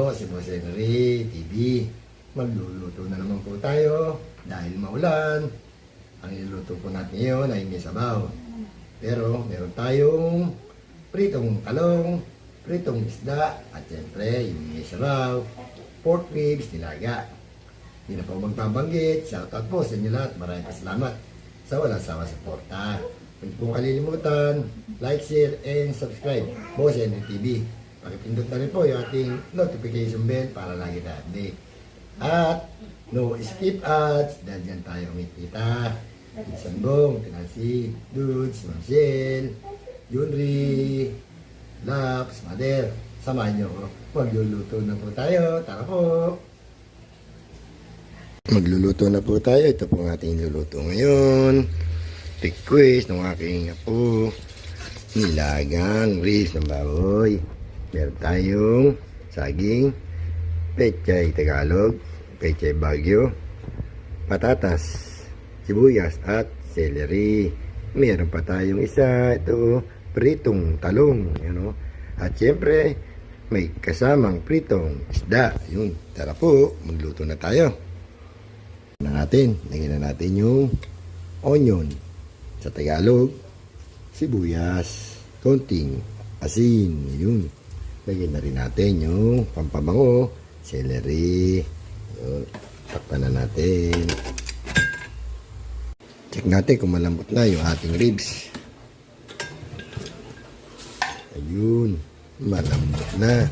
po, si Boss Henry TV. Magluluto na naman po tayo dahil maulan. Ang iluluto po natin ngayon ay may sabaw. Pero meron tayong pritong talong, pritong isda, at siyempre yung may sabaw, pork ribs, nilaga. Hindi na po magbabanggit. Shoutout po sa inyo lahat. Maraming salamat sa walang sawa suporta. Huwag po kalimutan, like, share, and subscribe. Boss Henry TV. Pakipindot na rin po yung ating notification bell para lagi na update. At no skip ads dahil dyan tayo kumikita. Sandong, Tinasi, Dudes, Marcel, Junri, Laps, Mader. Samahan nyo ko. Magluluto na po tayo. Tara po! Magluluto na po tayo. Ito po ang ating luluto ngayon. Request ng aking apo. Nilagang ribs ng baboy. Meron tayong saging, pechay Tagalog, pechay Baguio, patatas, sibuyas at celery. Meron pa tayong isa, ito, pritong talong, At siyempre, may kasamang pritong isda. Yun, tara po, magluto na tayo. Lagyan na natin yung onion, sa Tagalog, sibuyas, konting asin, yun. Lagyan na rin natin yung pampabango, celery. Yun, takpan na natin. Check natin kung malambot na yung ating ribs. Ayun, malambot na.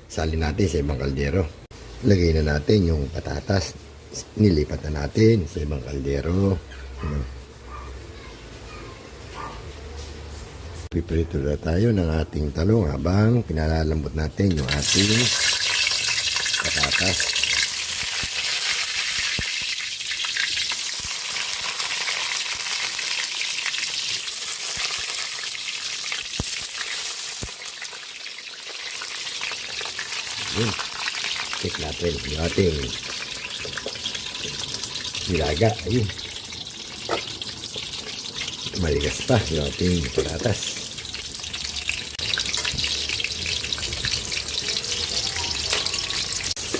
Salin natin sa ibang kaldero. Lagay na natin yung patatas. Nilipat na natin sa ibang kaldero. Piprito na tayo ng ating talong habang pinalalambot natin yung ating patatas. Yun. Check natin yung ating nilaga. Ayun. Maligas pa yung ating patatas.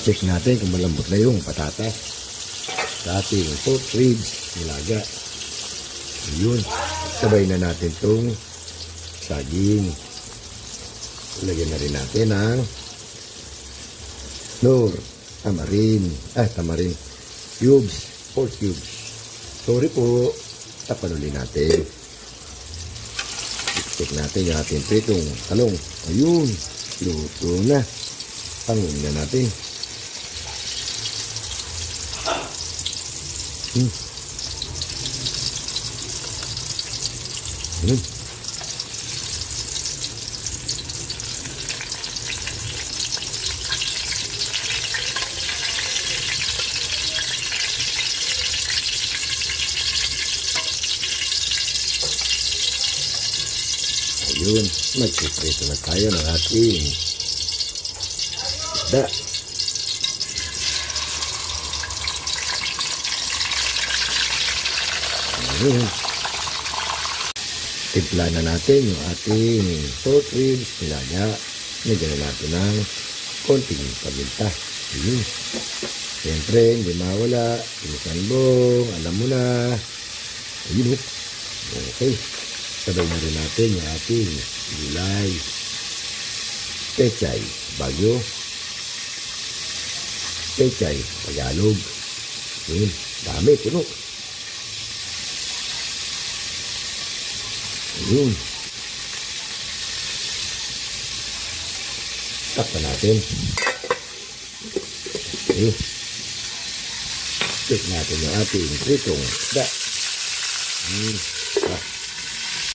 Check natin kung malambot na yung patatas sa ating pork ribs, nilaga. Ayun. Sabay na natin itong saging. Lagyan na rin natin ang tamarin. Cubes, pork cubes. Sorry po. Tapan ulit natin. Check natin yung ating pritong talong. Ayun. Luto na. Pangunin na natin. Ayun, magpiprito na tayo ng ating isda. Ayun. Timpla na natin yung ating pork ribs, nilaga. Nagyan na natin ng konting paminta. Ayun. Siyempre, hindi mawala. Sinisanbong, alam mo na. Ayun. Okay. Sabay na rin natin yung ating gulay. Pechay Baguio. Pechay Tagalog. Ayun. Dami, puno. Ayun. Takpan natin. Ayun. Check natin yung ating pritong isda. Ayun.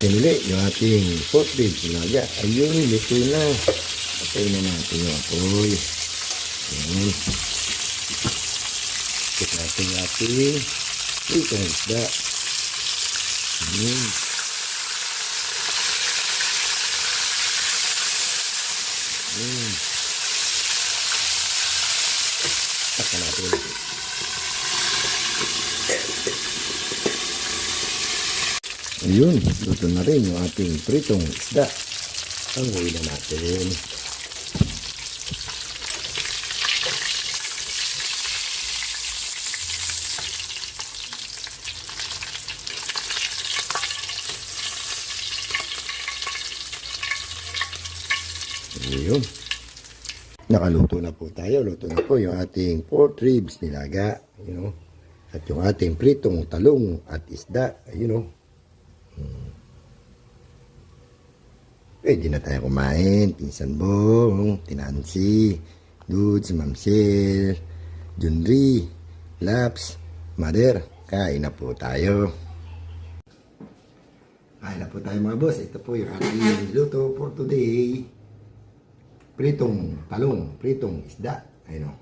Pinili yung ating pork ribs. Ayun, luto na. Patay na natin yung apoy. Ayun. Check natin yung ating pritong isda. Ayun. Takpan natin. Ayun, luto na rin yung ating pritong isda. Panguwi na natin. Nakaluto na po tayo. Luto na po yung ating pork ribs nilaga. At yung ating pritong talong at isda. Pwede na tayo kumain. Pinsan Bong, Tinansi, Dudes, Mamsel, Junri, Laps, Mother. Kain na po tayo. Kain na po tayo mga boss. Ito po yung ating luto for today. Pritong talong, pritong isda. Ayun.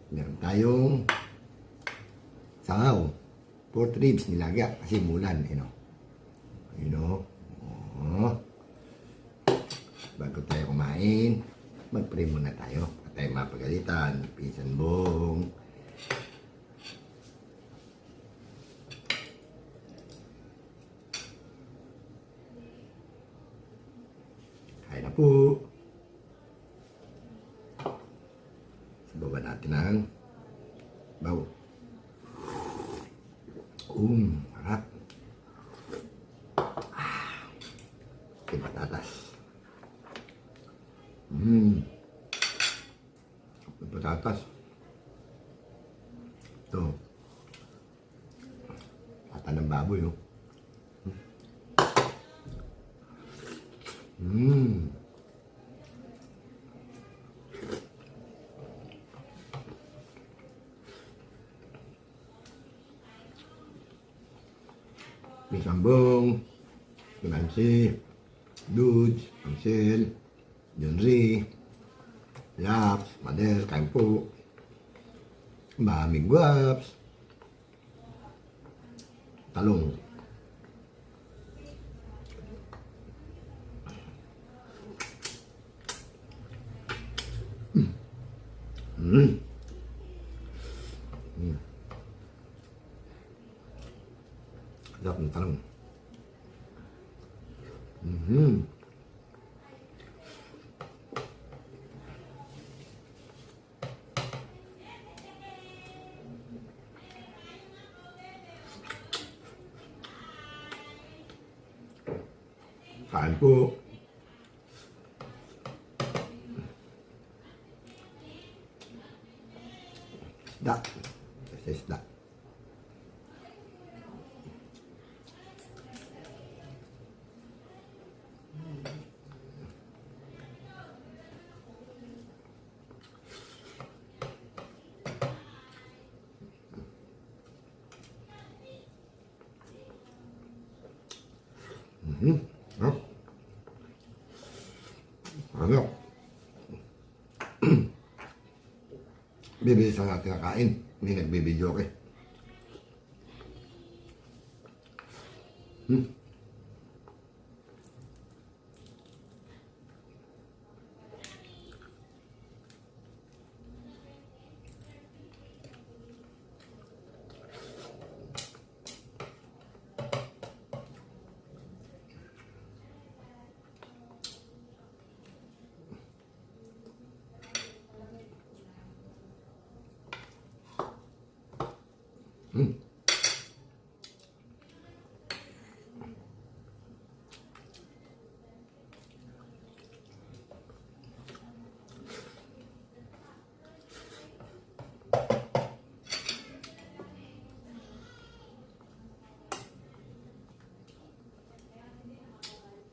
Meron tayong sangaw, pork ribs nilaga kasi mulan. Bago tayo kumain, mag-pray muna tayo. At tayo mapagalitan. Pinsan Bong. Kain na po. Baba natin ang bawo. Harap. Okay, patatas. Patatas. Ito. Pata ng baboy, Pinsan Bong, Nancy, Dudes, Ansel, Junri, Laps, Mother, kain po. Maraming guwaps. Talong. Sarap ng talong. Kain po. Isda. Isda. Ano? Bibilis lang natin kakain. Hindi nagbibidyo okay.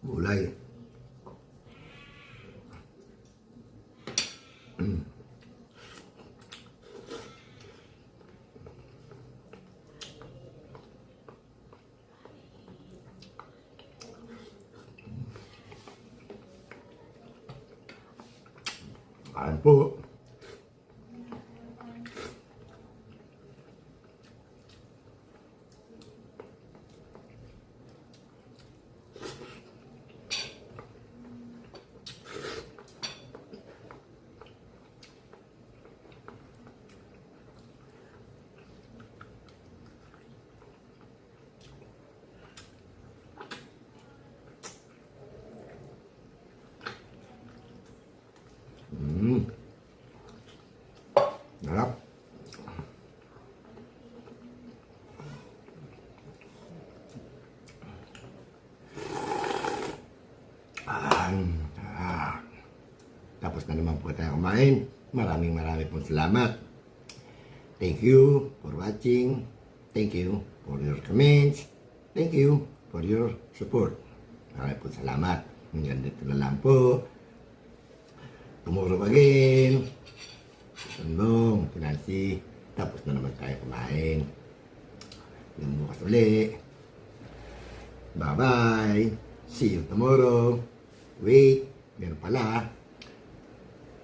Gulay. Kain po. Tapos na naman po tayo kumain. Maraming pong salamat. Thank you for watching. Thank you for your comments. Thank you for your support. Maraming po salamat. Hanggang dito na lang po. Tomorrow again. Sandong, Pinansi. Tapos na naman tayo kumain. Yung bukas uli. Bye-bye. See you tomorrow. Wait, meron pala.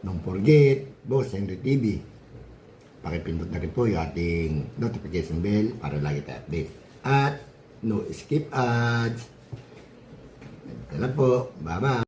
Don't forget, Boss Henry TV. Pakipindot na rin po yung ating notification bell para lagi tayo update. At no skip ads. Ito na po. Bye-bye.